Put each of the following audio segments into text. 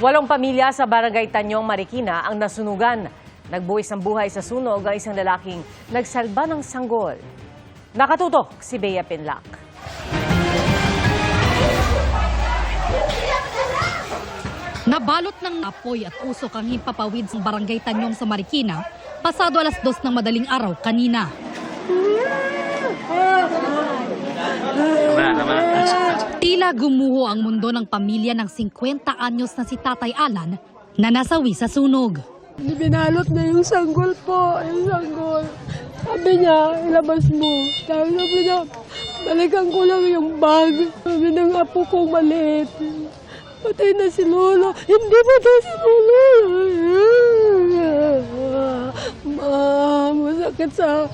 8 pamilya sa Barangay Tanyong, Marikina ang nasunugan. Nagbuwis ng buhay sa sunog ang isang lalaking nagsalba ng sanggol. Nakatutok si Bea Pinlac. Nabalot ng apoy at usok ang himpapawid sa Barangay Tanyong sa Marikina pasado 2:00 ng madaling araw kanina. Tila gumuho ang mundo ng pamilya ng 50 anyos na si Tatay Alan na nasawi sa sunog. Binalot na yung sanggol po, yung sanggol. Sabi niya, ilabas mo. Sabi niya, balikan ko lang yung bag. Sabi ng apo kong maliit. Patay na si Lolo. Hindi patay si Lolo. Masakit sa...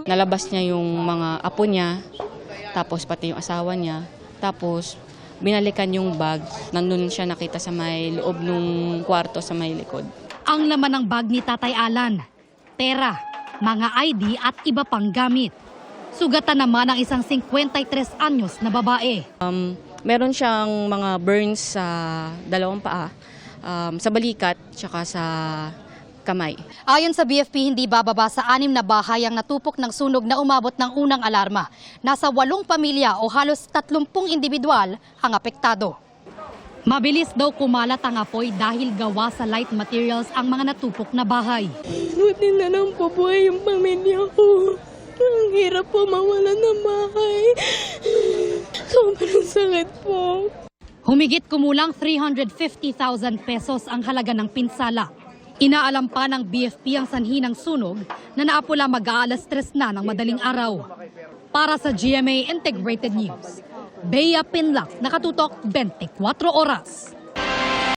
Nalabas niya yung mga apo niya, tapos pati yung asawa niya, tapos binalikan yung bag. Nandun siya nakita sa may loob ng kwarto sa may likod. Ang laman ng bag ni Tatay Alan, pera, mga ID at iba pang gamit. Sugatan naman ang isang 53 anyos na babae. Meron siyang mga burns sa dalawang paa, sa balikat, tsaka sa kamay. Ayon sa BFP, hindi bababa sa 6 na bahay ang natupok ng sunog na umabot ng unang alarma. Nasa 8 pamilya o halos 30 individual ang apektado. Mabilis daw kumalat ang apoy dahil gawa sa light materials ang mga natupok na bahay. Buti na lang po buhay yung pamilya ko. Ang hirap po mawalan ng bahay. Sobrang sakit po. Humigit kumulang 350,000 pesos ang halaga ng pinsala. Inaalam pa ng BFP ang sanhi ng sunog na naapula mag-aalas 3 na ng madaling araw. Para sa GMA Integrated News, Bea Pinlac, nakatutok 24 oras.